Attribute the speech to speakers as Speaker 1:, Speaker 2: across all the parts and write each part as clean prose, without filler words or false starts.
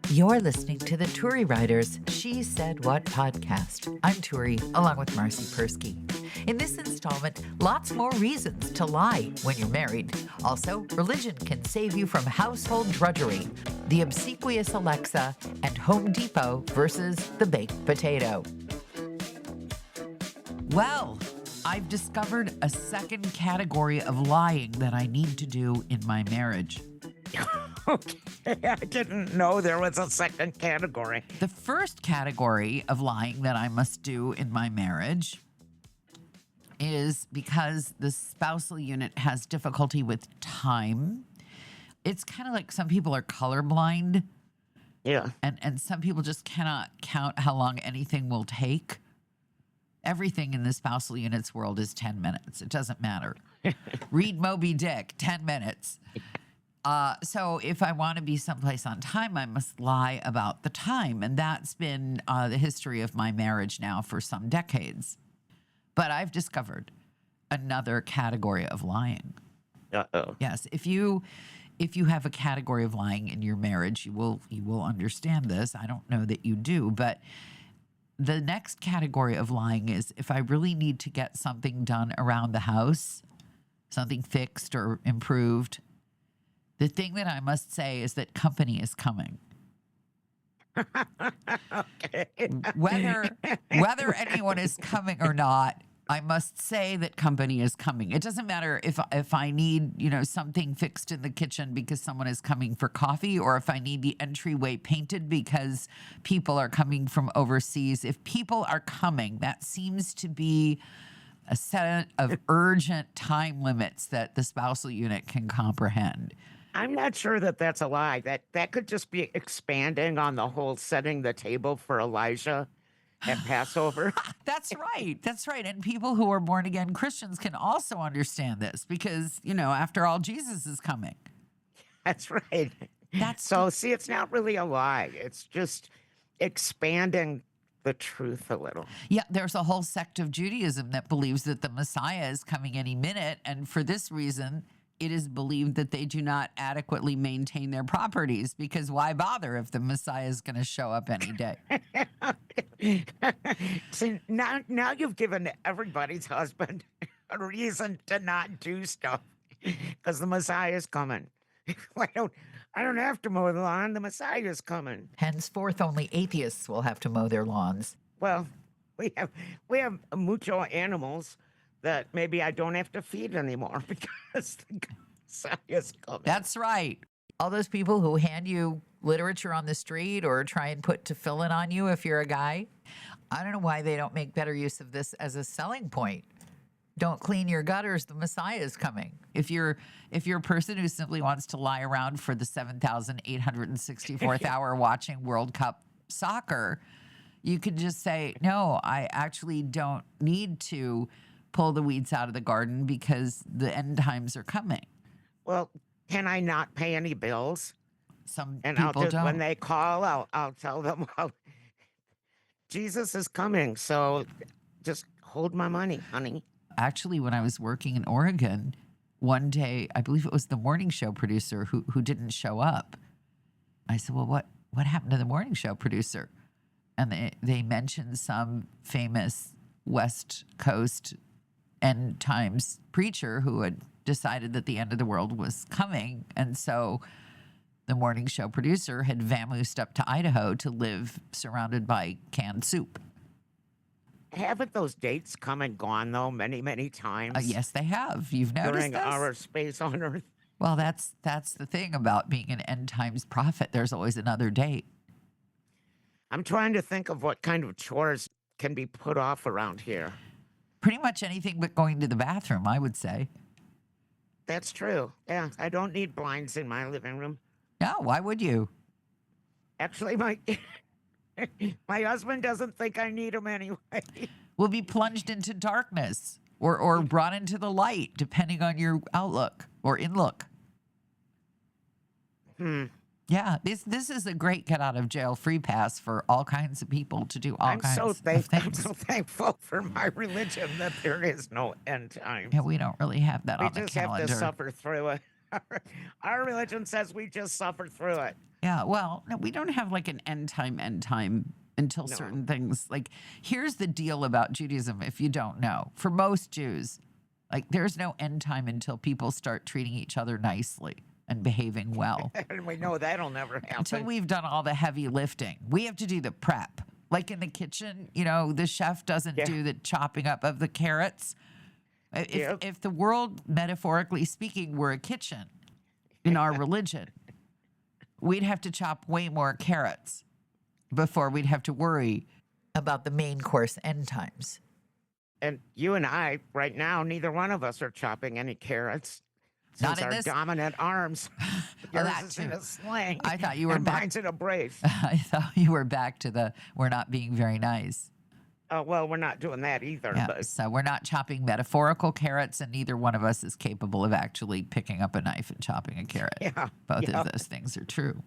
Speaker 1: You're listening to the Turi Ryder's She Said What podcast. I'm Turi, along with Marci Persky. In this installment, lots more reasons to lie when you're married. Also, religion can save you from household drudgery, the obsequious Alexa, and Home Depot versus the baked potato. Well, I've discovered a second category of lying that I need to do in my marriage.
Speaker 2: Okay, I didn't know there was a second category.
Speaker 1: The first category of lying that I must do in my marriage is because the spousal unit has difficulty with time. It's kind of like some people are colorblind.
Speaker 2: Yeah.
Speaker 1: And some people just cannot count how long anything will take. Everything in the spousal units world is 10 minutes. It doesn't matter. Read Moby Dick, 10 minutes. So if I want to be someplace on time, I must lie about the time. And that's been the history of my marriage now for some decades. But I've discovered another category of lying.
Speaker 2: Uh-oh.
Speaker 1: Yes, if you have a category of lying in your marriage, you will understand this. I don't know that you do, but the next category of lying is if I really need to get something done around the house, something fixed or improved, the thing that I must say is that company is coming.
Speaker 2: Okay.
Speaker 1: Whether anyone is coming or not, I must say that company is coming. It doesn't matter if I need, something fixed in the kitchen because someone is coming for coffee, or if I need the entryway painted because people are coming from overseas. If people are coming, that seems to be a set of urgent time limits that the spousal unit can comprehend.
Speaker 2: I'm not sure that that's a lie. That could just be expanding on the whole setting the table for Elijah at Passover.
Speaker 1: That's right. That's right. And people who are born again Christians can also understand this because, after all, Jesus is coming.
Speaker 2: That's right. See, it's not really a lie. It's just expanding the truth a little.
Speaker 1: Yeah, there's a whole sect of Judaism that believes that the Messiah is coming any minute. And for this reason, it is believed that they do not adequately maintain their properties because why bother if the Messiah is going to show up any day?
Speaker 2: See, now you've given everybody's husband a reason to not do stuff because the Messiah is coming. I don't have to mow the lawn. The Messiah is coming.
Speaker 1: Henceforth, only atheists will have to mow their lawns.
Speaker 2: Well, we have mucho animals that maybe I don't have to feed anymore because the Messiah is coming.
Speaker 1: That's right. All those people who hand you literature on the street or try and put tefillin on you if you're a guy, I don't know why they don't make better use of this as a selling point. Don't clean your gutters, the Messiah is coming. If you're a person who simply wants to lie around for the 7,864th hour watching World Cup soccer, you could just say, no, I actually don't need to pull the weeds out of the garden because the end times are coming.
Speaker 2: Well, can I not pay any bills?
Speaker 1: Some
Speaker 2: And
Speaker 1: people don't.
Speaker 2: When they call, I'll tell them, well, Jesus is coming, so just hold my money, honey.
Speaker 1: Actually, when I was working in Oregon, one day, I believe it was the morning show producer who didn't show up. I said, well, what happened to the morning show producer? And they mentioned some famous West Coast end times preacher who had decided that the end of the world was coming. And so the morning show producer had vamoosed up to Idaho to live surrounded by canned soup.
Speaker 2: Haven't those dates come and gone, though, many, many times?
Speaker 1: Yes, they have. You've noticed
Speaker 2: during
Speaker 1: this?
Speaker 2: our space on Earth.
Speaker 1: Well, that's the thing about being an end times prophet. There's always another date.
Speaker 2: I'm trying to think of what kind of chores can be put off around here.
Speaker 1: Pretty much anything but going to the bathroom, I would say.
Speaker 2: That's true. Yeah, I don't need blinds in my living room.
Speaker 1: No, why would you?
Speaker 2: Actually, my husband doesn't think I need them anyway.
Speaker 1: We'll be plunged into darkness or brought into the light, depending on your outlook or inlook. Yeah, this is a great get out of jail free pass for all kinds of people to do all kinds of things.
Speaker 2: I'm so thankful for my religion that there is no end time.
Speaker 1: Yeah, we don't really have that on the calendar.
Speaker 2: We just have to suffer through it. Our religion says we just suffer through it.
Speaker 3: Yeah, well, no, we don't have like an end time until
Speaker 2: No.
Speaker 3: certain things. Like, here's the deal about Judaism, if you don't know. For most Jews, like, there's no end time until people start treating each other nicely and behaving well.
Speaker 2: And we know that'll never
Speaker 3: Until
Speaker 2: happen.
Speaker 3: we've done all the heavy lifting. We have to do the prep. Like in the kitchen, the chef doesn't
Speaker 2: Yeah.
Speaker 3: do the chopping up of the carrots. If,
Speaker 2: Yep.
Speaker 3: if the world, metaphorically speaking, were a kitchen in our religion, we'd have to chop way more carrots before we'd have to worry.
Speaker 1: About the main course end times.
Speaker 2: And you and I, right now, neither one of us are chopping any carrots.
Speaker 1: Not
Speaker 2: Since
Speaker 1: in
Speaker 2: our
Speaker 1: this-
Speaker 2: dominant arms. Yours
Speaker 3: that
Speaker 2: is in
Speaker 3: too.
Speaker 2: a sling.
Speaker 3: I thought you were
Speaker 2: and
Speaker 3: back-
Speaker 2: mine's in a brace.
Speaker 3: I thought you were back to the we're not being very nice.
Speaker 2: Well, we're not doing that either.
Speaker 3: Yeah,
Speaker 2: But
Speaker 3: so we're not chopping metaphorical carrots, and neither one of us is capable of actually picking up a knife and chopping a carrot.
Speaker 2: yeah.
Speaker 3: Both
Speaker 2: yeah.
Speaker 3: of those things are true.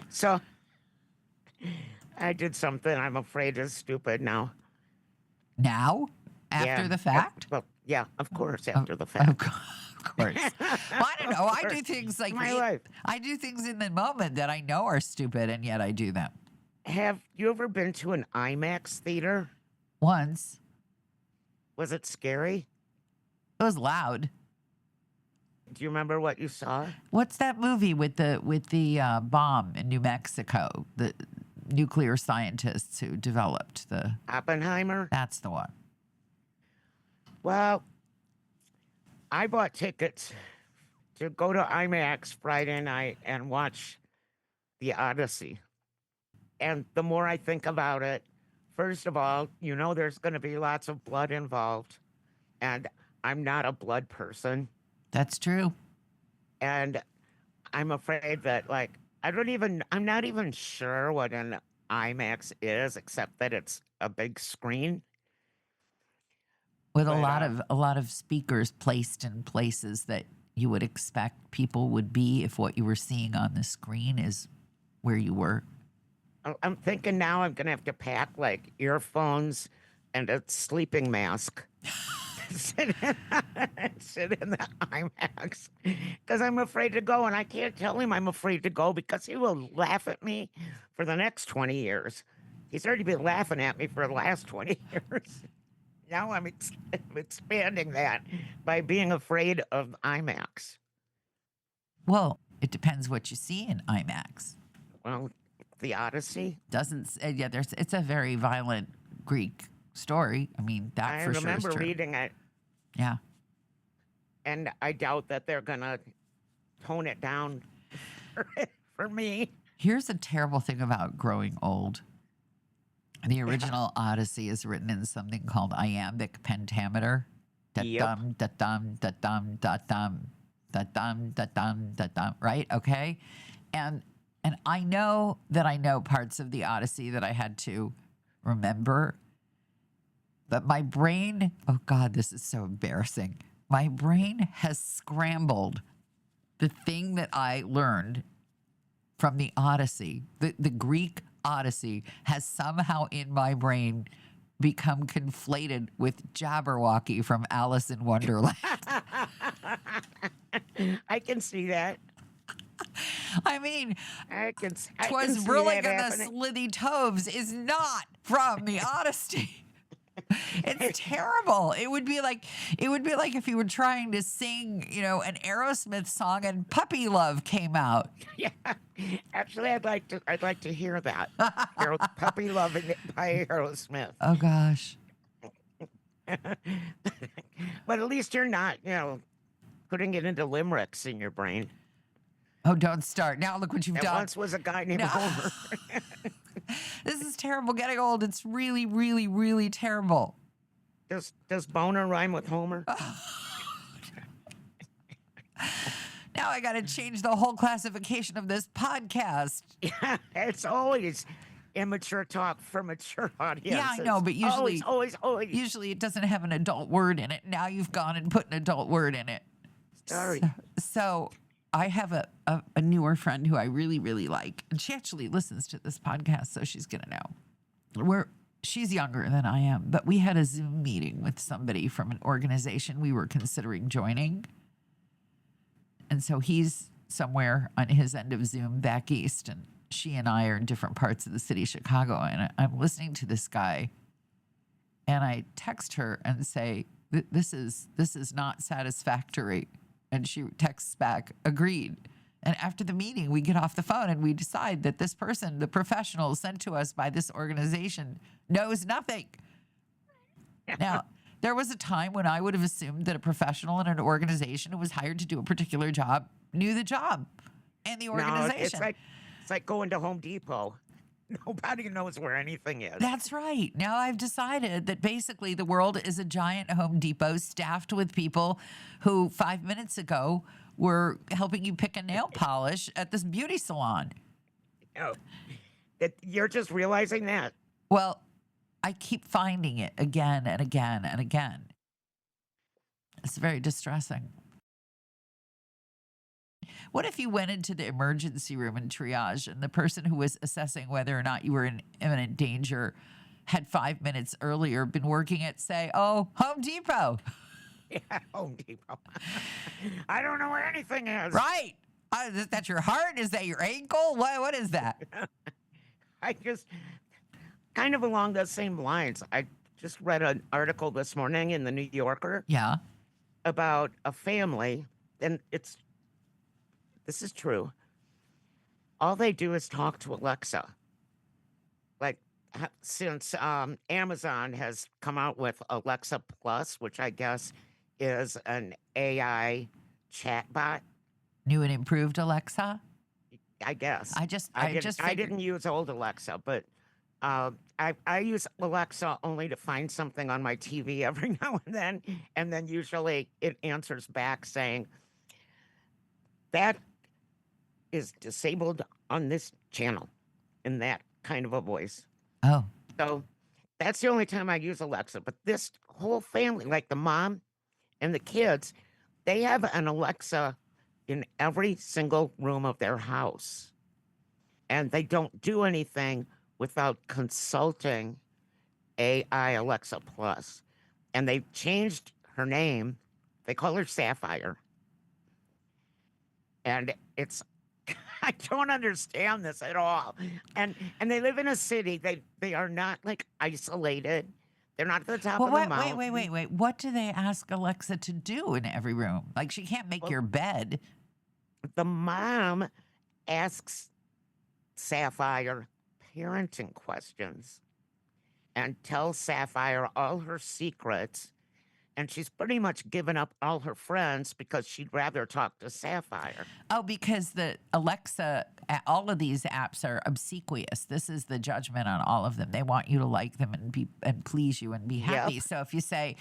Speaker 2: So I did something I'm afraid is stupid now.
Speaker 3: Now, after
Speaker 2: Yeah.
Speaker 3: the fact?
Speaker 2: Well, yeah, of course, after the
Speaker 3: Of
Speaker 2: fact.
Speaker 3: course. Well, I don't know. I do
Speaker 2: course.
Speaker 3: things like
Speaker 2: My life.
Speaker 3: I do things in the moment that I know are stupid, and yet I do them.
Speaker 2: Have you ever been to an IMAX theater?
Speaker 3: Once
Speaker 2: Was it scary?
Speaker 3: it was loud.
Speaker 2: Do you remember what you saw?
Speaker 3: What's that movie with the bomb in New Mexico? The nuclear scientists who developed the.
Speaker 2: Oppenheimer?
Speaker 3: That's the one.
Speaker 2: Well, I bought tickets to go to IMAX Friday night and watch The Odyssey. And the more I think about it, first of all, there's going to be lots of blood involved. And I'm not a blood person.
Speaker 3: That's true.
Speaker 2: And I'm afraid that, I'm not even sure what an IMAX is, except that it's a big screen.
Speaker 3: With
Speaker 2: But,
Speaker 3: a lot of speakers placed in places that you would expect people would be if what you were seeing on the screen is where you were.
Speaker 2: I'm thinking now I'm going to have to pack earphones and a sleeping mask. sit in the IMAX because I'm afraid to go, and I can't tell him I'm afraid to go because he will laugh at me for the next 20 years. He's already been laughing at me for the last 20 years. Now I'm expanding that by being afraid of IMAX.
Speaker 3: Well, it depends what you see in IMAX.
Speaker 2: Well, The Odyssey.
Speaker 3: Yeah, it's a very violent Greek story. I mean, that
Speaker 2: I
Speaker 3: for sure
Speaker 2: remember
Speaker 3: is true.
Speaker 2: reading it,
Speaker 3: Yeah.
Speaker 2: and I doubt that they're gonna tone it down for me.
Speaker 3: Here's a terrible thing about growing old. The original Odyssey is written in something called iambic pentameter. Da-dum, da-dum, da-dum, da-dum, da-dum, da-dum, da-dum, right? Okay? And I know that I know parts of the Odyssey that I had to remember. But my brain, oh God, this is so embarrassing. My brain has scrambled the thing that I learned from the Odyssey, the Greek Odyssey, has somehow in my brain become conflated with Jabberwocky from Alice in Wonderland.
Speaker 2: I can see that.
Speaker 3: I mean,
Speaker 2: I can see
Speaker 3: Brillig
Speaker 2: that
Speaker 3: and the
Speaker 2: happening.
Speaker 3: Slithy Toves is not from the Odyssey. It's terrible. It would be like if you were trying to sing, an Aerosmith song and Puppy Love came out.
Speaker 2: Yeah, actually, I'd like to hear that. Puppy Love by Aerosmith.
Speaker 3: Oh gosh.
Speaker 2: But at least you're not, putting it into limericks in your brain.
Speaker 3: Oh, don't start. Now look what you've
Speaker 2: There
Speaker 3: done.
Speaker 2: once was a guy named
Speaker 3: No.
Speaker 2: Homer.
Speaker 3: This is terrible. Getting old. It's really, really, really terrible.
Speaker 2: Does boner rhyme with Homer?
Speaker 3: Now I got to change the whole classification of this podcast.
Speaker 2: Yeah, it's always immature talk for mature audiences.
Speaker 3: Yeah, I know, but usually,
Speaker 2: always.
Speaker 3: usually it doesn't have an adult word in it. Now you've gone and put an adult word in it.
Speaker 2: Sorry.
Speaker 3: So I have a newer friend who I really, really like, and she actually listens to this podcast, so she's gonna know. She's younger than I am, but we had a Zoom meeting with somebody from an organization we were considering joining. And so he's somewhere on his end of Zoom back east, and she and I are in different parts of the city of Chicago, and I'm listening to this guy, and I text her and say, this is not satisfactory. And she texts back, agreed. And after the meeting, we get off the phone and we decide that this person, the professional sent to us by this organization, knows nothing. Now, there was a time when I would have assumed that a professional in an organization who was hired to do a particular job knew the job and the
Speaker 2: No,
Speaker 3: organization.
Speaker 2: it's like going to Home Depot. Nobody knows where anything is.
Speaker 3: That's right. Now I've decided that basically the world is a giant Home Depot staffed with people who 5 minutes ago were helping you pick a nail polish at this beauty salon.
Speaker 2: No, that you're just realizing that.
Speaker 3: Well, I keep finding it again and again and again. It's very distressing. What if you went into the emergency room in triage and the person who was assessing whether or not you were in imminent danger had 5 minutes earlier been working at, say, Home Depot?
Speaker 2: Yeah, Home Depot. I don't know where anything is.
Speaker 3: Right. Is that your heart? Is that your ankle? What is that?
Speaker 2: I just, kind of along those same lines, I just read an article this morning in the New Yorker
Speaker 3: Yeah.
Speaker 2: about a family, and this is true. All they do is talk to Alexa. Like, since Amazon has come out with Alexa Plus, which I guess is an AI chatbot,
Speaker 3: New and improved Alexa?
Speaker 2: I guess.
Speaker 3: I
Speaker 2: didn't use old Alexa, but I use Alexa only to find something on my TV every now and then usually it answers back saying, that is disabled on this channel, in that kind of a voice.
Speaker 3: Oh.
Speaker 2: So that's the only time I use Alexa. But this whole family, like the mom and the kids, they have an Alexa in every single room of their house. And they don't do anything without consulting AI Alexa Plus. And they've changed her name. They call her Sapphire. And it's, I don't understand this at all. And they live in a city. They are not like isolated. They're not at the top of the mountain.
Speaker 3: Wait. What do they ask Alexa to do in every room? Like, she can't make your bed.
Speaker 2: The mom asks Sapphire parenting questions and tells Sapphire all her secrets. And she's pretty much given up all her friends because she'd rather talk to Sapphire.
Speaker 3: Oh, because the Alexa, all of these apps are obsequious. This is the judgment on all of them. They want you to like them and please you and be happy.
Speaker 2: Yep.
Speaker 3: So if you say,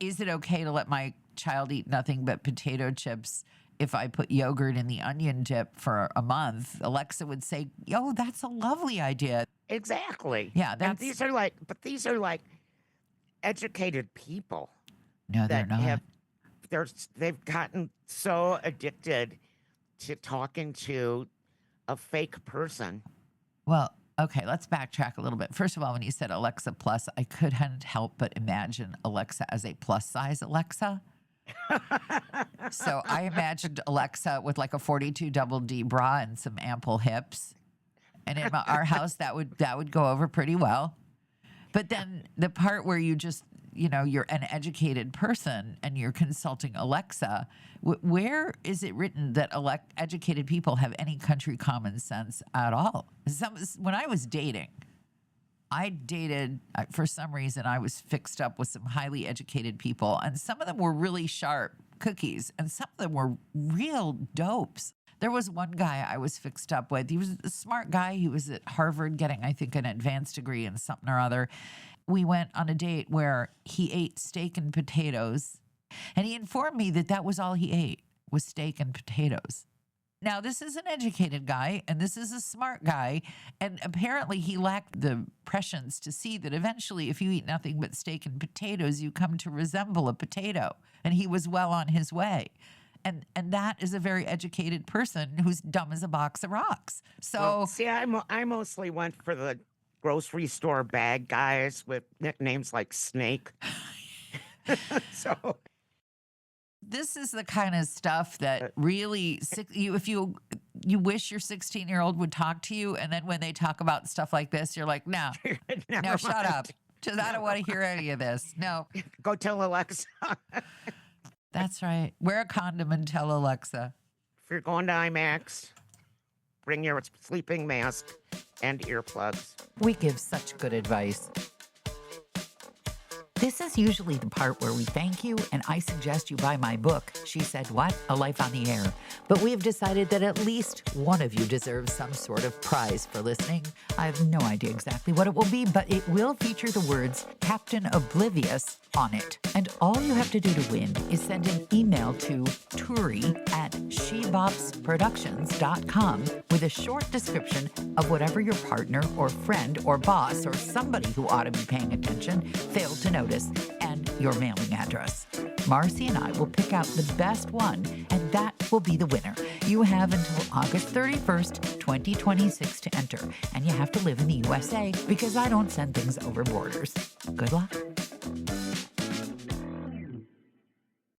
Speaker 3: is it okay to let my child eat nothing but potato chips if I put yogurt in the onion dip for a month? Alexa would say, yo, that's a lovely idea.
Speaker 2: Exactly.
Speaker 3: Yeah,
Speaker 2: and
Speaker 3: that's...
Speaker 2: these are like educated people.
Speaker 3: No, they're not.
Speaker 2: They've gotten so addicted to talking to a fake person.
Speaker 3: Well, okay, let's backtrack a little bit. First of all, when you said Alexa Plus, I couldn't help but imagine Alexa as a plus size Alexa. So I imagined Alexa with like a 42 double D bra and some ample hips. And in our house, that would go over pretty well. But then the part where you just, you're an educated person and you're consulting Alexa, where is it written that educated people have any country common sense at all? When I was dating, for some reason, I was fixed up with some highly educated people, and some of them were really sharp cookies, and some of them were real dopes. There was one guy I was fixed up with. He was a smart guy. He was at Harvard getting, I think, an advanced degree in something or other. We went on a date where he ate steak and potatoes, and he informed me that that was all he ate, was steak and potatoes. Now, this is an educated guy, and this is a smart guy, and apparently he lacked the prescience to see that eventually if you eat nothing but steak and potatoes, you come to resemble a potato, and he was well on his way. And that is a very educated person who's dumb as a box of rocks. So,
Speaker 2: well, see, I mostly went for the grocery store bag guys with nicknames like Snake. So
Speaker 3: this is the kind of stuff that really if you wish your 16-year-old would talk to you, and then when they talk about stuff like this, you're like, no,
Speaker 2: Never
Speaker 3: shut
Speaker 2: mind.
Speaker 3: up. Just I don't want to hear any of this. No,
Speaker 2: Go tell Alexa.
Speaker 3: that's right. Wear a condom and tell Alexa.
Speaker 2: If you're going to IMAX, bring your sleeping mask and earplugs.
Speaker 1: We give such good advice. This is usually the part where we thank you and I suggest you buy my book, She Said What? A Life on the Air. But we have decided that at least one of you deserves some sort of prize for listening. I have no idea exactly what it will be, but it will feature the words Captain Oblivious on it. And all you have to do to win is send an email to turi@shebopsproductions.com with a short description of whatever your partner or friend or boss or somebody who ought to be paying attention failed to notice, and your mailing address. Marci and I will pick out the best one, and that will be the winner. You have until August 31st, 2026 to enter, and you have to live in the USA because I don't send things over borders. Good luck.